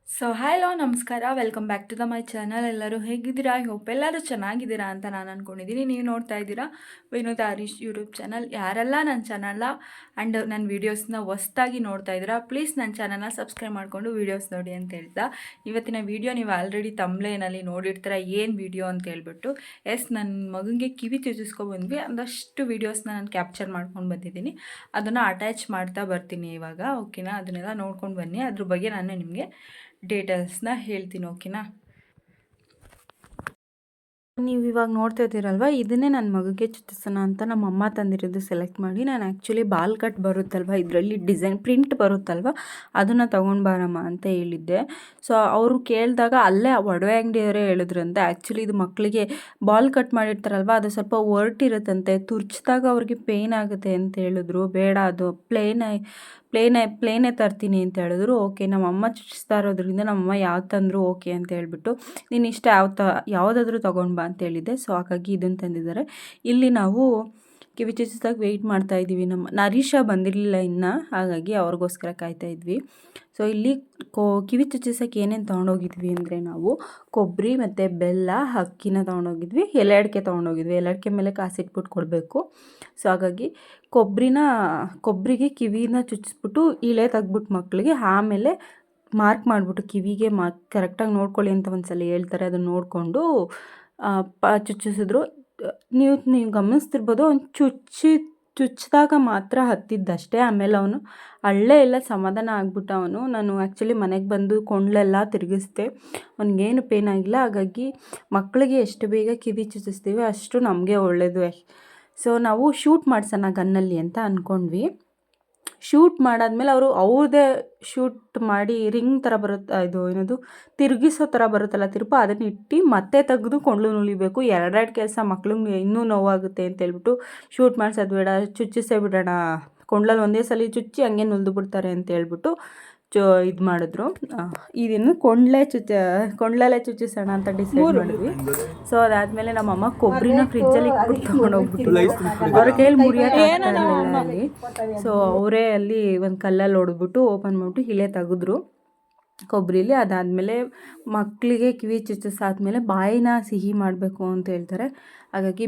So hello ನಮಸ್ಕಾರ, welcome back to my channel. ಎಲ್ಲರೂ ಹೇಗಿದ್ದೀರಾ? ಐ ಹೋಪ್ ಎಲ್ಲರೂ ಚೆನ್ನಾಗಿದ್ದೀರಾ ಅಂತ ನಾನು ಅಂದ್ಕೊಂಡಿದ್ದೀನಿ. ನೀವು ನೋಡ್ತಾ ಇದ್ದೀರಾ ವಿನೋದ್ ಹರೀಶ್ ಯೂಟ್ಯೂಬ್ ಚಾನಲ್. ಯಾರೆಲ್ಲ ನನ್ನ ಚಾನಲ್ನ ಆ್ಯಂಡ್ ನನ್ನ ವೀಡಿಯೋಸ್ನ ಹೊಸ್ದಾಗಿ ನೋಡ್ತಾ ಇದ್ದೀರಾ, ಪ್ಲೀಸ್ ನನ್ನ ಚಾನಲ್ನ ಸಬ್ಸ್ಕ್ರೈಬ್ ಮಾಡಿಕೊಂಡು ವೀಡಿಯೋಸ್ ನೋಡಿ ಅಂತ ಹೇಳ್ತಾ, ಇವತ್ತಿನ ವೀಡಿಯೋ ನೀವು ಆಲ್ರೆಡಿ ತಮ್ಲೇನಲ್ಲಿ ನೋಡಿರ್ತೀರ ಏನು ವೀಡಿಯೋ ಅಂತ ಹೇಳ್ಬಿಟ್ಟು. ನನ್ನ ಮಗನಿಗೆ ಕಿವಿ ಚುಚ್ಚಿಸ್ಕೊಬಂದ್ವಿ, ಒಂದಷ್ಟು ವೀಡಿಯೋಸ್ನ ನಾನು ಕ್ಯಾಪ್ಚರ್ ಮಾಡ್ಕೊಂಡು ಬಂದಿದ್ದೀನಿ. ಅದನ್ನು ಅಟ್ಯಾಚ್ ಮಾಡ್ತಾ ಬರ್ತೀನಿ ಇವಾಗ, ಓಕೆನಾ? ಅದನ್ನೆಲ್ಲ ನೋಡ್ಕೊಂಡು ಬನ್ನಿ. ಅದ್ರ ಬಗ್ಗೆ ನಾನು ನಿಮಗೆ ಡೀಟೇಲ್ಸ್ನ ಹೇಳ್ತೀನಿ, ಓಕೆನಾ? ನೀವು ಇವಾಗ ನೋಡ್ತಾ ಇದ್ದೀರಲ್ವ, ಇದನ್ನೇ ನನ್ನ ಮಗುಗೆ ಚುಚ್ಚಿಸೋಣ ಅಂತ ನಮ್ಮ ಅಮ್ಮ ತಂದಿರೋದು ಸೆಲೆಕ್ಟ್ ಮಾಡಿ. ನಾನು ಆ್ಯಕ್ಚುಲಿ ಬಾಲ್ ಕಟ್ ಬರುತ್ತಲ್ವ, ಇದರಲ್ಲಿ ಡಿಸೈನ್ ಪ್ರಿಂಟ್ ಬರುತ್ತಲ್ವ, ಅದನ್ನು ತೊಗೊಂಡು ಬಾರಮ್ಮ ಅಂತ ಹೇಳಿದ್ದೆ. ಸೊ ಅವರು ಕೇಳಿದಾಗ ಅಲ್ಲೇ ಒಡವೆ ಅಂಗಡಿಯವರೇ ಹೇಳಿದ್ರಂತೆ, ಆ್ಯಕ್ಚುಲಿ ಇದು ಮಕ್ಕಳಿಗೆ ಬಾಲ್ ಕಟ್ ಮಾಡಿರ್ತಾರಲ್ವ, ಅದು ಸ್ವಲ್ಪ ಹೊರಟಿರುತ್ತಂತೆ, ತುರ್ಚಿದಾಗ ಅವ್ರಿಗೆ ಪೇಯ್ನ್ ಆಗುತ್ತೆ ಅಂತ ಹೇಳಿದ್ರು. ಬೇಡ, ಅದು ಪ್ಲೇನೇ ತರ್ತೀನಿ ಅಂತ ಹೇಳಿದ್ರು. ಓಕೆ, ನಮ್ಮಮ್ಮ ಚುಚ್ಚಿಸ್ತಾ ಇರೋದ್ರಿಂದ ನಮ್ಮಮ್ಮ ಯಾವ್ದು ತಂದರು ಓಕೆ ಅಂತ ಹೇಳ್ಬಿಟ್ಟು, ನೀನು ಇಷ್ಟ ಯಾವುದಾದ್ರೂ ತೊಗೊಂಡು ಬಾ ಅಂತ ಹೇಳಿದ್ದೆ. ಸೊ ಹಾಗಾಗಿ ಇದನ್ನು ತಂದಿದ್ದಾರೆ. ಇಲ್ಲಿ ನಾವು ಕಿವಿ ಚುಚ್ಚಿಸ್ದಾಗ ವೆಯ್ಟ್ ಮಾಡ್ತಾ ಇದ್ದೀವಿ. ನಮ್ಮ ನರೀಶಾ ಬಂದಿರಲಿಲ್ಲ ಇನ್ನು, ಹಾಗಾಗಿ ಅವ್ರಿಗೋಸ್ಕರ ಕಾಯ್ತಾ ಇದ್ವಿ. ಸೊ ಇಲ್ಲಿ ಕಿವಿ ಚುಚ್ಚಿಸೋಕೆ ಏನೇನು ತೊಗೊಂಡೋಗಿದ್ವಿ ಅಂದರೆ, ನಾವು ಕೊಬ್ಬರಿ ಮತ್ತು ಬೆಲ್ಲ ಅಕ್ಕಿನ ತೊಗೊಂಡೋಗಿದ್ವಿ, ಎಲೆ ಅಡಿಕೆ ತೊಗೊಂಡೋಗಿದ್ವಿ. ಎಲೆ ಅಡಿಕೆ ಮೇಲೆ ಕಾಸಿಟ್ಬಿಟ್ಟು ಕೊಡಬೇಕು. ಸೊ ಹಾಗಾಗಿ ಕೊಬ್ಬರಿಗೆ ಕಿವಿನ ಚುಚ್ಚಿಸ್ಬಿಟ್ಟು ಇಳೆ ತೆಗ್ಬಿಟ್ಟು ಮಕ್ಕಳಿಗೆ, ಆಮೇಲೆ ಮಾರ್ಕ್ ಮಾಡಿಬಿಟ್ಟು ಕಿವಿಗೆ ಕರೆಕ್ಟಾಗಿ ನೋಡ್ಕೊಳ್ಳಿ ಅಂತ ಒಂದ್ಸಲ ಹೇಳ್ತಾರೆ. ಅದನ್ನು ನೋಡಿಕೊಂಡು ಚುಚ್ಚಿಸಿದ್ರು. ನೀವು ಗಮನಿಸ್ತಿರ್ಬೋದು, ಅವ್ನು ಚುಚ್ಚಿದಾಗ ಮಾತ್ರ ಹತ್ತಿದ್ದಷ್ಟೇ. ಆಮೇಲೆ ಅವನು ಅಳ್ಳೇ ಎಲ್ಲ ಸಮಾಧಾನ ಆಗ್ಬಿಟ್ಟ ಅವನು. ನಾನು ಆ್ಯಕ್ಚುಲಿ ಮನೆಗೆ ಬಂದು ಕೊಂಡ್ಲೆಲ್ಲ ತಿರುಗಿಸ್ದೆ, ಅವ್ನಿಗೇನು ಪೇನ್ ಆಗಿಲ್ಲ. ಹಾಗಾಗಿ ಮಕ್ಕಳಿಗೆ ಎಷ್ಟು ಬೇಗ ಕಿವಿ ಚುಚ್ಚಿಸ್ತೀವಿ ಅಷ್ಟು ನಮಗೆ ಒಳ್ಳೆಯದು. ಸೊ ನಾವು ಶೂಟ್ ಮಾಡ್ಸೋಣ ಗನ್ನಲ್ಲಿ ಅಂತ ಅಂದ್ಕೊಂಡ್ವಿ. ಶೂಟ್ ಮಾಡಾದ್ಮೇಲೆ ಅವ್ರದ್ದೇ ಶೂಟ್ ಮಾಡಿ ರಿಂಗ್ ಥರ ಬರುತ್ತೆ, ಇದು ಏನದು ತಿರುಗಿಸೋ ಥರ ಬರುತ್ತಲ್ಲ ತಿರುಪ, ಅದನ್ನ ಇಟ್ಟು ಮತ್ತೆ ತೆಗೆದು ಕೊಂಡ್ಲು ನುಲಿಬೇಕು. ಎರಡೆರಡು ಕೆಲಸ, ಮಕ್ಳಿಗೆ ಇನ್ನೂ ನೋವಾಗುತ್ತೆ ಅಂತ ಹೇಳ್ಬಿಟ್ಟು ಶೂಟ್ ಮಾಡಿಸೋದು ಬೇಡ, ಚುಚ್ಚಿಸೇ ಬಿಡೋಣ, ಕೊಂಡ್ಲಲ್ಲಿ ಒಂದೇ ಸಲ ಚುಚ್ಚಿ ಹಂಗೆ ನುಲ್ದು ಬಿಡ್ತಾರೆ ಅಂತ ಹೇಳ್ಬಿಟ್ಟು ಇದು ಮಾಡಿದ್ರು. ಇದನ್ನು ಕೊಂಡ್ಲಲ್ಲೇ ಚುಚ್ಚಿಸೋಣ ಅಂತ ಡಿಸೈಡ್ ಮಾಡಿದ್ವಿ. ಸೊ ಅದಾದಮೇಲೆ ನಮ್ಮಮ್ಮ ಕೊಬ್ಬರಿನ ಫ್ರಿಜ್ಜಲ್ಲಿ ಇಟ್ಬಿಟ್ಟು ತೊಗೊಂಡೋಗ್ಬಿಟ್ಟು ಅವ್ರ ಕೈಯಲ್ಲಿ ಮುರಿಯೋಕೆ ಅಲ್ಲಿ. ಸೊ ಅವರೇ ಅಲ್ಲಿ ಒಂದು ಕಲ್ಲಲ್ಲಿ ಹೊಡೆದ್ಬಿಟ್ಟು ಓಪನ್ ಮಾಡಿಬಿಟ್ಟು ಇಳೆ ತೆಗೆದ್ರು ಕೊಬ್ಬರಿಲಿ. ಅದಾದಮೇಲೆ ಮಕ್ಕಳಿಗೆ ಕಿವಿ ಚುಚ್ಚಿಸಾದ್ಮೇಲೆ ಬಾಯಿನ ಸಿಹಿ ಮಾಡಬೇಕು ಅಂತ ಹೇಳ್ತಾರೆ. ಹಾಗಾಗಿ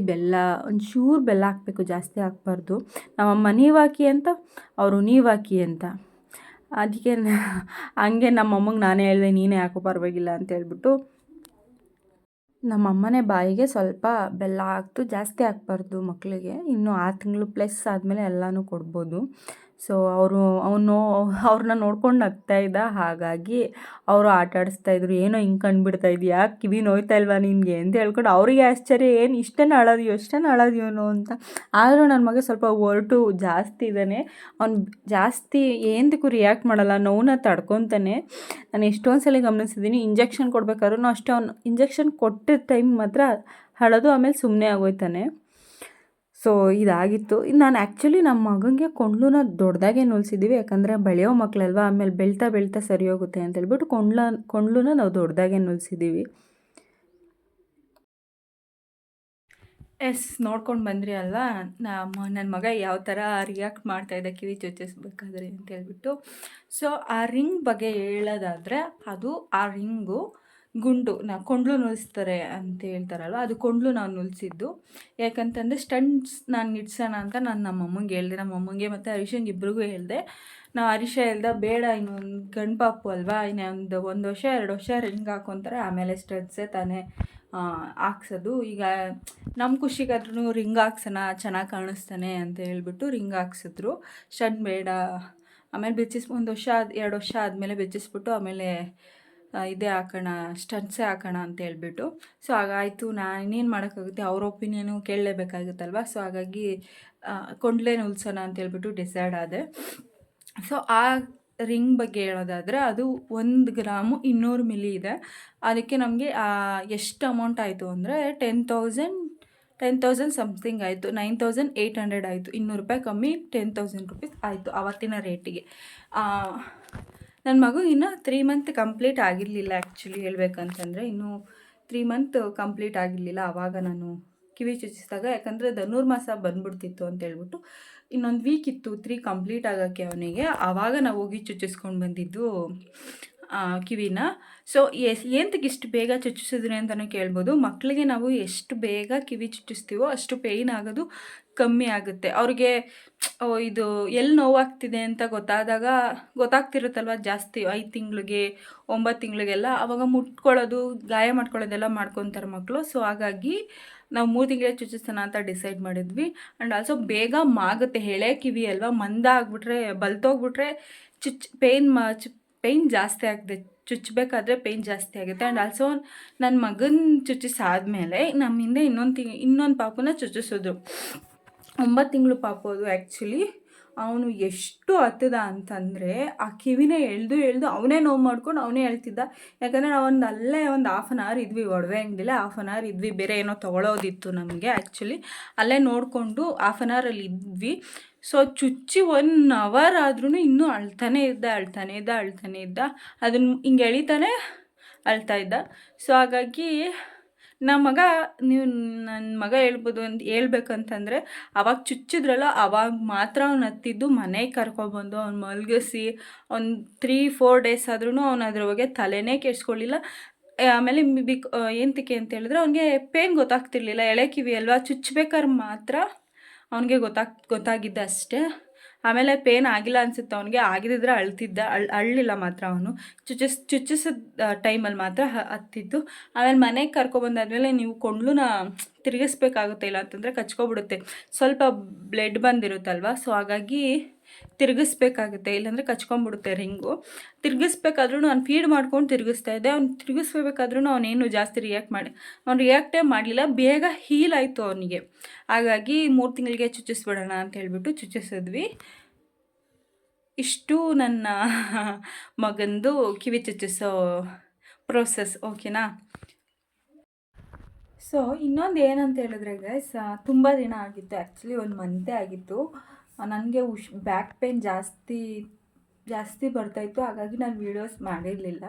ಒಂಚೂರು ಬೆಲ್ಲ ಹಾಕಬೇಕು, ಜಾಸ್ತಿ ಹಾಕ್ಬಾರ್ದು. ನಮ್ಮಮ್ಮ ನೀವಾಕಿ ಅಂತ, ಅವರು ನೀವಾಕಿ ಅಂತ. ಅದಕ್ಕೆ ಹಂಗೆ ನಮ್ಮಮ್ಮಗೆ ನಾನೇ ಹೇಳಿದೆ, ನೀನೇ ಹಾಕೋ ಪರವಾಗಿಲ್ಲ ಅಂತ ಹೇಳ್ಬಿಟ್ಟು. ನಮ್ಮಮ್ಮನೇ ಬಾಯಿಗೆ ಸ್ವಲ್ಪ ಬೆಲ್ಲ ಹಾಕ್ತು, ಜಾಸ್ತಿ ಹಾಕ್ಬಾರ್ದು ಮಕ್ಕಳಿಗೆ. ಇನ್ನು 6 ತಿಂಗಳು ಪ್ಲಸ್ ಆದಮೇಲೆ ಎಲ್ಲನೂ ಕೊಡ್ಬೋದು. ಸೊ ಅವ್ರನ್ನ ನೋಡ್ಕೊಂಡು ನಗ್ತಾ ಇದ್ದ, ಹಾಗಾಗಿ ಅವರು ಆಟ ಆಡಿಸ್ತಾಯಿದ್ರು. ಏನೋ ಹಿಂಗೆ ಕಂಡುಬಿಡ್ತಾ ಇದೆಯಾ, ಕಿವಿ ನೋಯ್ತಾ ಇಲ್ವಾ ನಿನಗೆ ಅಂತ ಹೇಳ್ಕೊಂಡು. ಅವರಿಗೆ ಆಶ್ಚರ್ಯ, ಏನು ಇಷ್ಟೇನು ಅಳೋದು ಅಂತ. ಆದರೂ ನನ್ನ ಮಗ ಸ್ವಲ್ಪ ಹೊರಟು ಜಾಸ್ತಿ ಇದ್ದಾನೆ. ಅವ್ನು ಜಾಸ್ತಿ ಏನದಕ್ಕೂ ರಿಯಾಕ್ಟ್ ಮಾಡಲ್ಲ, ನೋವನ್ನ ತಡ್ಕೊತಾನೆ. ನಾನು ಎಷ್ಟೊಂದು ಸಲ ಗಮನಿಸಿದ್ದೀನಿ, ಇಂಜೆಕ್ಷನ್ ಕೊಡ್ಬೇಕಾದ್ರೂ ಅಷ್ಟೇ, ಅವ್ನು ಇಂಜೆಕ್ಷನ್ ಕೊಟ್ಟಿದ್ದ ಟೈಮ್ ಮಾತ್ರ ಅಳೋದು, ಆಮೇಲೆ ಸುಮ್ಮನೆ ಆಗೋಯ್ತಾನೆ. ಸೊ ಇದಾಗಿತ್ತು. ನಾನು ಆ್ಯಕ್ಚುಲಿ ನಮ್ಮ ಮಗನಿಗೆ ಕೊಂಡ್ಲನ್ನ ದೊಡ್ಡದಾಗೆ ನುಲ್ಸಿದ್ದೀವಿ, ಯಾಕಂದರೆ ಬೆಳೆಯೋ ಮಕ್ಕಳಲ್ವ, ಆಮೇಲೆ ಬೆಳ್ತಾ ಸರಿ ಹೋಗುತ್ತೆ ಅಂತ ಹೇಳ್ಬಿಟ್ಟು ಕೊಂಡ್ಲನ್ನ ನಾವು ದೊಡ್ಡದಾಗೆ ನುಲ್ಸಿದ್ದೀವಿ. ನೋಡ್ಕೊಂಡು ಬಂದ್ರಿ ಅಲ್ವಾ ನನ್ನ ಮಗ ಯಾವ ಥರ ರಿಯಾಕ್ಟ್ ಮಾಡ್ತಾಯಿದ್ದ ಕಿವಿ ಚುಚ್ಚಿಸ್ಬೇಕಾದ್ರೆ ಅಂತ ಹೇಳ್ಬಿಟ್ಟು. ಸೊ ಆ ರಿಂಗ್ ಬಗ್ಗೆ ಹೇಳೋದಾದರೆ, ಅದು ಆ ರಿಂಗು ಕೊಂಡ್ಲು ನುಲ್ಸ್ತಾರೆ ಅಂತ ಹೇಳ್ತಾರಲ್ವ, ಅದು ಕೊಂಡ್ಲು ನಾವು ನುಲ್ಸಿದ್ದು. ಯಾಕಂತಂದರೆ ಸ್ಟಂಟ್ಸ್ ನಾನು ಇಡ್ಸೋಣ ಅಂತ ನಾನು ನಮ್ಮಮ್ಮಂಗೆ ಹೇಳಿದೆ, ನಮ್ಮಮ್ಮಂಗೆ ಮತ್ತು ಹರೀಶಂಗೆ ಇಬ್ರಿಗೂ ಹೇಳಿದೆ. ಹರೀಶ ಹೇಳ್ದೆ, ಬೇಡ, ಇನ್ನೊಂದು ಗಂಡು ಪಾಪು ಅಲ್ವಾ, ಇನ್ನೊಂದು 1 ವರ್ಷ 2 ವರ್ಷ ರಿಂಗ್ ಹಾಕ್ಕೊತಾರೆ, ಆಮೇಲೆ ಸ್ಟಡ್ಸೇ ತಾನೇ ಹಾಕ್ಸೋದು. ಈಗ ನಮ್ಮ ಖುಷಿಗಾದ್ರೂ ರಿಂಗ್ ಹಾಕ್ಸೋಣ, ಚೆನ್ನಾಗಿ ಕಾಣಿಸ್ತಾನೆ ಅಂತ ಹೇಳ್ಬಿಟ್ಟು ರಿಂಗ್ ಹಾಕ್ಸಿದ್ರು. ಸ್ಟಡ್ ಬೇಡ, ಆಮೇಲೆ 1 ವರ್ಷ 2 ವರ್ಷ ಆದಮೇಲೆ ಬೆಚ್ಚಿಸ್ಬಿಟ್ಟು ಆಮೇಲೆ ಇದೇ ಹಾಕೋಣ, ಸ್ಟಡ್ಸೇ ಹಾಕೋಣ ಅಂತ ಹೇಳ್ಬಿಟ್ಟು. ಸೊ ಹಾಗಾಯಿತು, ನಾನು ಇನ್ನೇನು ಮಾಡೋಕ್ಕಾಗುತ್ತೆ, ಅವ್ರ ಒಪಿನಿಯನು ಕೇಳಲೇಬೇಕಾಗುತ್ತಲ್ವ. ಸೊ ಹಾಗಾಗಿ ಕೊಂಡ್ಲೇ ನುಲ್ಸೋಣ ಅಂತ ಹೇಳ್ಬಿಟ್ಟು ಡಿಸೈಡ್ ಆದೆ. ಸೊ ಆ ರಿಂಗ್ ಬಗ್ಗೆ ಹೇಳೋದಾದರೆ, ಅದು 1 ಗ್ರಾಮು 200 ಮಿಲಿ ಇದೆ. ಅದಕ್ಕೆ ನಮಗೆ ಎಷ್ಟು ಅಮೌಂಟ್ ಆಯಿತು ಅಂದರೆ 10,000 ಸಮಥಿಂಗ್ ಆಯಿತು, 9,800 ಆಯಿತು. 200 ರೂಪಾಯಿ ಕಮ್ಮಿ, 10,000 ರುಪೀಸ್ ಆಯಿತು ಆವತ್ತಿನ ರೇಟಿಗೆ. ನನ್ನ ಮಗು ಇನ್ನೂ 3 ಮಂತ್ ಕಂಪ್ಲೀಟ್ ಆಗಿರಲಿಲ್ಲ. ಆ್ಯಕ್ಚುಲಿ ಹೇಳ್ಬೇಕಂತಂದರೆ ಇನ್ನೂ 3 ಮಂತ್ ಕಂಪ್ಲೀಟ್ ಆಗಿರಲಿಲ್ಲ ಆವಾಗ ನಾನು ಕಿವಿ ಚುಚ್ಚಿಸಿದಾಗ. ಯಾಕಂದರೆ ಧನುರ್ಮಾಸ ಬಂದ್ಬಿಡ್ತಿತ್ತು ಅಂತ ಹೇಳ್ಬಿಟ್ಟು ಇನ್ನೊಂದು ವೀಕ್ ಇತ್ತು 3 ಕಂಪ್ಲೀಟ್ ಆಗೋಕ್ಕೆ ಅವನಿಗೆ. ಆವಾಗ ನಾವು ಹೋಗಿ ಚುಚ್ಚಿಸ್ಕೊಂಡು ಬಂದಿದ್ದು. ಕಿವಿನ. ಸೊ ಏಂತಕ್ಕೆ ಇಷ್ಟು ಬೇಗ ಚುಚ್ಚಿಸಿದ್ರಿ ಅಂತಲೂ ಕೇಳ್ಬೋದು. ಮಕ್ಕಳಿಗೆ ನಾವು ಎಷ್ಟು ಬೇಗ ಕಿವಿ ಚುಚ್ಚಿಸ್ತೀವೋ ಅಷ್ಟು ಪೇಯ್ನ್ ಆಗೋದು ಕಮ್ಮಿ ಆಗುತ್ತೆ. ಅವ್ರಿಗೆ ಇದು ಎಲ್ಲಿ ನೋವಾಗ್ತಿದೆ ಅಂತ ಗೊತ್ತಾಗ್ತಿರುತ್ತಲ್ವ ಜಾಸ್ತಿ 5 ತಿಂಗಳಿಗೆ 9 ತಿಂಗಳಿಗೆಲ್ಲ. ಆವಾಗ ಮುಟ್ಕೊಳ್ಳೋದು ಗಾಯ ಮಾಡ್ಕೊಳ್ಳೋದೆಲ್ಲ ಮಾಡ್ಕೊತಾರೆ ಮಕ್ಕಳು. ಸೊ ಹಾಗಾಗಿ ನಾವು 3 ತಿಂಗಳೇ ಚುಚ್ಚಿಸೋಣ ಅಂತ ಡಿಸೈಡ್ ಮಾಡಿದ್ವಿ. ಆ್ಯಂಡ್ ಆಲ್ಸೋ ಬೇಗ ಮಾಗುತ್ತೆ. ಎಳೆ ಕಿವಿ ಅಲ್ವಾ, ಮಂದ ಆಗಿಬಿಟ್ರೆ ಬಲ್ತೋಗ್ಬಿಟ್ರೆ ಪೇಯ್ನ್ ಜಾಸ್ತಿ ಆಗಿದೆ. ಚುಚ್ಚಬೇಕಾದ್ರೆ ಪೇಯ್ನ್ ಜಾಸ್ತಿ ಆಗುತ್ತೆ. ಆ್ಯಂಡ್ ಆಲ್ಸೋ ನನ್ನ ಮಗನ ಚುಚ್ಚಿಸಾದ್ಮೇಲೆ ನಮ್ಮ ಹಿಂದೆ ಇನ್ನೊಂದು ಪಾಪುನ ಚುಚ್ಚಿಸಿದ್ರು. 9 ತಿಂಗಳು ಪಾಪು ಅದು. ಆ್ಯಕ್ಚುಲಿ ಅವನು ಎಷ್ಟು ಹತ್ತದ ಅಂತಂದರೆ ಆ ಕಿವಿನ ಎಳೆದು ಅವನೇ ನೋವು ಮಾಡ್ಕೊಂಡು ಅವನೇ ಹೇಳ್ತಿದ್ದ. ಯಾಕಂದರೆ ನಾವು ಅಲ್ಲೇ ಒಂದು 1/2 hour ಇದ್ವಿ, ಒಡವೆ ಅಂಗಡಿಲೇ 1/2 hour ಇದ್ವಿ. ಬೇರೆ ಏನೋ ತೊಗೊಳೋದಿತ್ತು ನಮಗೆ. ಆ್ಯಕ್ಚುಲಿ ಅಲ್ಲೇ ನೋಡಿಕೊಂಡು 1/2 hour ಇದ್ವಿ. ಸೊ ಚುಚ್ಚಿ 1 hour ಆದ್ರೂ ಇನ್ನೂ ಅಳ್ತಾನೇ ಇದ್ದ. ಅದನ್ನು ಹಿಂಗೆ ಎಳಿತಾನೆ ಅಳ್ತಾ ಇದ್ದ. ಸೊ ಹಾಗಾಗಿ ನನ್ನ ಮಗ ಹೇಳ್ಬೇಕಂತಂದರೆ ಅವಾಗ ಚುಚ್ಚಿದ್ರಲ್ಲ, ಅವಾಗ ಮಾತ್ರ ಅವ್ನು ಹತ್ತಿದ್ದು. ಮನೆಗೆ ಕರ್ಕೊಬಂದು ಅವ್ನು ಮಲಗಿಸಿ ಒಂದು 3-4 days ಆದ್ರೂ ಅವ್ನು ಅದ್ರ ಬಗ್ಗೆ ತಲೆನೇ ಕೆಡಿಸ್ಕೊಳ್ಳಿಲ್ಲ. ಆಮೇಲೆ ಏಂತಕ್ಕೆ ಅಂತ ಹೇಳಿದ್ರೆ ಅವನಿಗೆ ಪೇನ್ ಗೊತ್ತಾಗ್ತಿರ್ಲಿಲ್ಲ. ಎಳೆ ಕಿವಿ ಅಲ್ವಾ, ಚುಚ್ಚಬೇಕಾದ್ರೆ ಮಾತ್ರ ಅವನಿಗೆ ಗೊತ್ತಾಗಿದ್ದ ಅಷ್ಟೇ. ಆಮೇಲೆ ಪೇನ್ ಆಗಿಲ್ಲ ಅನಿಸುತ್ತೆ ಅವನಿಗೆ. ಆಗಿದ್ದರೆ ಅಳ್ತಿದ್ದ. ಅಳ್ಳಿಲ್ಲ ಮಾತ್ರ ಅವನು. ಚುಚ್ಚಿಸಿದ ಟೈಮಲ್ಲಿ ಮಾತ್ರ ಹತ್ತಿದ್ದು. ಆಮೇಲೆ ಮನೆಗೆ ಕರ್ಕೊಬಂದಾದ್ಮೇಲೆ ನೀವು ಕೊಂಡ್ಲನ್ನ ತಿರುಗಿಸ್ಬೇಕಾಗುತ್ತೆ, ಇಲ್ಲ ಅಂತಂದರೆ ಕಚ್ಕೊಬಿಡುತ್ತೆ. ಸ್ವಲ್ಪ ಬ್ಲಡ್ ಬಂದಿರುತ್ತಲ್ವ, ಸೊ ಹಾಗಾಗಿ ತಿರುಗಿಸ್ಬೇಕಾಗುತ್ತೆ, ಇಲ್ಲಾಂದರೆ ಕಚ್ಕೊಂಡ್ಬಿಡುತ್ತೆ ರಿಂಗು. ತಿರುಗಿಸ್ಬೇಕಾದ್ರೂ ನಾನು ಫೀಡ್ ಮಾಡ್ಕೊಂಡು ತಿರುಗಿಸ್ತಾ ಇದ್ದೆ. ಅವ್ನು ತಿರುಗಿಸ್ಬೇಕಾದ್ರೂ ಅವನೇನು ಜಾಸ್ತಿ ರಿಯಾಕ್ಟೇ ಮಾಡಲಿಲ್ಲ. ಬೇಗ ಹೀಲ್ ಆಯಿತು ಅವನಿಗೆ. ಹಾಗಾಗಿ 3 ತಿಂಗಳಿಗೆ ಚುಚ್ಚಿಸ್ಬಿಡೋಣ ಅಂತ ಹೇಳ್ಬಿಟ್ಟು ಚುಚ್ಚಿಸಿದ್ವಿ. ಇಷ್ಟು ನನ್ನ ಮಗಂದು ಕಿವಿ ಚುಚ್ಚಿಸೋ ಪ್ರೋಸೆಸ್. ಓಕೆನಾ? ಸೊ ಇನ್ನೊಂದು ಏನಂತ ಹೇಳಿದ್ರೆ ಗೈಸ್, ತುಂಬ ದಿನ ಆಗಿತ್ತು. ಆ್ಯಕ್ಚುಲಿ 1 month ಆಗಿತ್ತು. ನನಗೆ ಬ್ಯಾಕ್ ಪೇನ್ ಜಾಸ್ತಿ ಬರ್ತಾಯಿತ್ತು. ಹಾಗಾಗಿ ನಾನು ವೀಡಿಯೋಸ್ ಮಾಡಿರಲಿಲ್ಲ.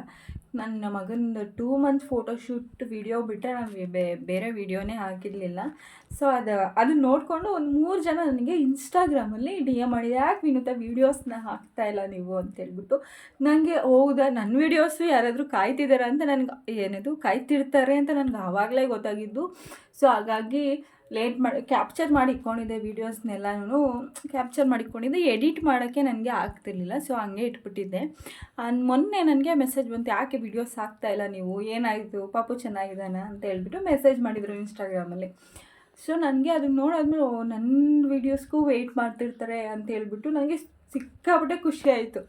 ನನ್ನ ಮಗನದು 2 month ಫೋಟೋಶೂಟ್ ವೀಡಿಯೋ ಬಿಟ್ಟರೆ ನಾನು ಬೇರೆ ವೀಡಿಯೋನೇ ಹಾಕಿರಲಿಲ್ಲ. ಸೊ ಅದು ನೋಡಿಕೊಂಡು ಒಂದು 3 ಜನ ನನಗೆ ಇನ್ಸ್ಟಾಗ್ರಾಮಲ್ಲಿ DM ಮಾಡಿದೆ, ಯಾಕೆ ವಿನುತಾ ವೀಡಿಯೋಸ್ನ ಹಾಕ್ತಾಯಿಲ್ಲ ನೀವು ಅಂತೇಳ್ಬಿಟ್ಟು. ನನಗೆ ಹೌದಾ, ನನ್ನ ವೀಡಿಯೋಸು ಯಾರಾದರೂ ಕಾಯ್ತಿದ್ದಾರೆ ಅಂತ ನನಗೆ ಕಾಯ್ತಿರ್ತಾರೆ ಅಂತ ನನಗೆ ಆವಾಗಲೇ ಗೊತ್ತಾಗಿದ್ದು. ಸೊ ಹಾಗಾಗಿ ಕ್ಯಾಪ್ಚರ್ ಮಾಡಿ ಇಟ್ಕೊಂಡಿದ್ದೆ. ವೀಡಿಯೋಸ್ನೆಲ್ಲನೂ ಕ್ಯಾಪ್ಚರ್ ಮಾಡಿಕೊಂಡಿದ್ದೆ. ಎಡಿಟ್ ಮಾಡೋಕ್ಕೆ ನನಗೆ ಆಗ್ತಿರ್ಲಿಲ್ಲ. ಸೊ ಹಂಗೆ ಇಟ್ಬಿಟ್ಟಿದ್ದೆ. ಮೊನ್ನೆ ನನಗೆ ಮೆಸೇಜ್ ಬಂತು, ಯಾಕೆ ವೀಡಿಯೋಸ್ ಹಾಕ್ತಾಯಿಲ್ಲ ನೀವು, ಏನಾಯಿತು, ಪಾಪು ಚೆನ್ನಾಗಿದ್ದಾನ ಅಂತ ಹೇಳ್ಬಿಟ್ಟು ಮೆಸೇಜ್ ಮಾಡಿದರು ಇನ್ಸ್ಟಾಗ್ರಾಮಲ್ಲಿ. ಸೊ ನನಗೆ ಅದನ್ನು ನೋಡಾದ್ಮೇಲೆ ನನ್ನ ವೀಡಿಯೋಸ್ಗೂ ವೆಯ್ಟ್ ಮಾಡ್ತಿರ್ತಾರೆ ಅಂತ ಹೇಳ್ಬಿಟ್ಟು ನನಗೆ ಸಿಕ್ಕಾಪಟ್ಟೆ ಖುಷಿ ಆಯಿತು.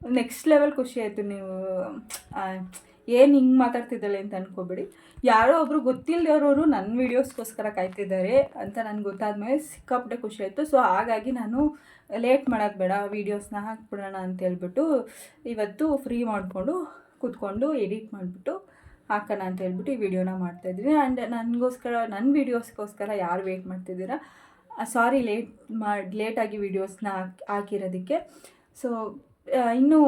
ನೆಕ್ಸ್ಟ್ ಲೆವೆಲ್ ಖುಷಿ ಆಯಿತು. ನೀವು ಏನು ಹಿಂಗೆ ಮಾತಾಡ್ತಿದ್ದಾಳೆ ಅಂತ ಅನ್ಕೋಬೇಡಿ. ಯಾರೋ ಒಬ್ಬರು ಗೊತ್ತಿಲ್ಲದವ್ರವರು ನನ್ನ ವೀಡಿಯೋಸ್ಗೋಸ್ಕರ ಕಾಯ್ತಿದ್ದಾರೆ ಅಂತ ನನಗೆ ಗೊತ್ತಾದ್ಮೇಲೆ ಸಿಕ್ಕಾಪಟ್ಟೆ ಖುಷಿ ಆಯಿತು. ಸೊ ಹಾಗಾಗಿ ನಾನು ಲೇಟ್ ಮಾಡೋದು ಬೇಡ, ವೀಡಿಯೋಸ್ನ ಹಾಕ್ಬಿಡೋಣ ಅಂತೇಳ್ಬಿಟ್ಟು ಇವತ್ತು ಫ್ರೀ ಮಾಡಿಕೊಂಡು ಕೂತ್ಕೊಂಡು ಎಡಿಟ್ ಮಾಡಿಬಿಟ್ಟು ಹಾಕೋಣ ಅಂತ ಹೇಳ್ಬಿಟ್ಟು ಈ ವಿಡಿಯೋನ ಮಾಡ್ತಾಯಿದ್ದೀನಿ. ಆ್ಯಂಡ್ ನನ್ನ ವೀಡಿಯೋಸ್ಗೋಸ್ಕರ ಯಾರು ವೆಯ್ಟ್ ಮಾಡ್ತಿದ್ದೀರಾ, ಸಾರಿ ಲೇಟಾಗಿ ವೀಡಿಯೋಸ್ನ ಹಾಕಿರೋದಕ್ಕೆ. ಸೊ ಇನ್ನೂ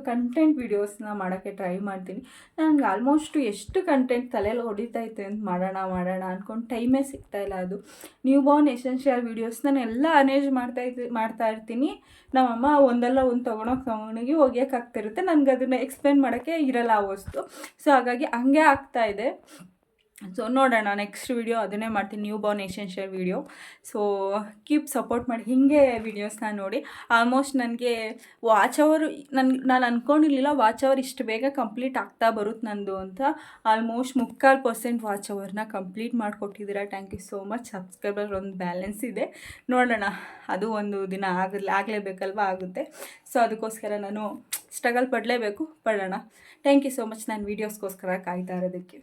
ಕಂಟೆಂಟ್ ವೀಡಿಯೋಸ್ನ ಮಾಡೋಕ್ಕೆ ಟ್ರೈ ಮಾಡ್ತೀನಿ. ನನಗೆ ಆಲ್ಮೋಸ್ಟು ಎಷ್ಟು ಕಂಟೆಂಟ್ ತಲೆಯಲ್ಲಿ ಹೊಡಿತೈತೆ ಅಂತ ಮಾಡೋಣ ಅಂದ್ಕೊಂಡು ಟೈಮೇ ಸಿಗ್ತಾಯಿಲ್ಲ. ಅದು ನ್ಯೂ ಬಾರ್ನ್ ಎಸೆನ್ಷಿಯಲ್ ವೀಡಿಯೋಸ್ ನಾನು ಎಲ್ಲ ಅರೇಂಜ್ ಮಾಡ್ತಾ ಇರ್ತೀನಿ. ನಮ್ಮಮ್ಮ ಒಂದಲ್ಲ ಒಂದು ತೊಗೊಂಡೋಗಿ ಒಗೆಯೋಕ್ಕಾಗ್ತಿರುತ್ತೆ. ನನಗೆ ಅದನ್ನು ಎಕ್ಸ್ಪ್ಲೇನ್ ಮಾಡೋಕ್ಕೆ ಇರಲ್ಲ ಆ ವಸ್ತು. ಸೊ ಹಾಗಾಗಿ ಹಂಗೆ ಆಗ್ತಾಯಿದೆ. ಸೊ ನೋಡೋಣ, ನೆಕ್ಸ್ಟ್ ವೀಡಿಯೋ ಅದನ್ನೇ ಮಾಡ್ತೀನಿ, new Born essential video. So keep support ಮಾಡಿ, ಹೀಗೆ ವೀಡಿಯೋಸ್ನ ನೋಡಿ. ಆಲ್ಮೋಸ್ಟ್ ನನಗೆ ವಾಚ್ ಅವರ್ ನಾನು ಅಂದ್ಕೊಂಡಿರಲಿಲ್ಲ ವಾಚ್ ಅವರ್ ಇಷ್ಟು ಬೇಗ ಕಂಪ್ಲೀಟ್ ಆಗ್ತಾ ಬರುತ್ತೆ ನಂದು ಅಂತ. ಆಲ್ಮೋಸ್ಟ್ 3/4% ವಾಚ್ ಅವರ್ನ ಕಂಪ್ಲೀಟ್ ಮಾಡಿಕೊಟ್ಟಿದ್ದೀರಾ. Thank you so much. Subscriber ಒಂದು ಬ್ಯಾಲೆನ್ಸ್ ಇದೆ, ನೋಡೋಣ, ಅದು ಒಂದು ದಿನ ಆಗಲೇಬೇಕಲ್ವ, ಆಗುತ್ತೆ. ಸೊ ಅದಕ್ಕೋಸ್ಕರ ನಾನು ಸ್ಟ್ರಗಲ್ ಪಡೋಣ. ಥ್ಯಾಂಕ್ ಯು ಸೋ ಮಚ್ ನನ್ನ ವೀಡಿಯೋಸ್ಗೋಸ್ಕರ ಕಾಯ್ತಾ ಇರೋದಕ್ಕೆ.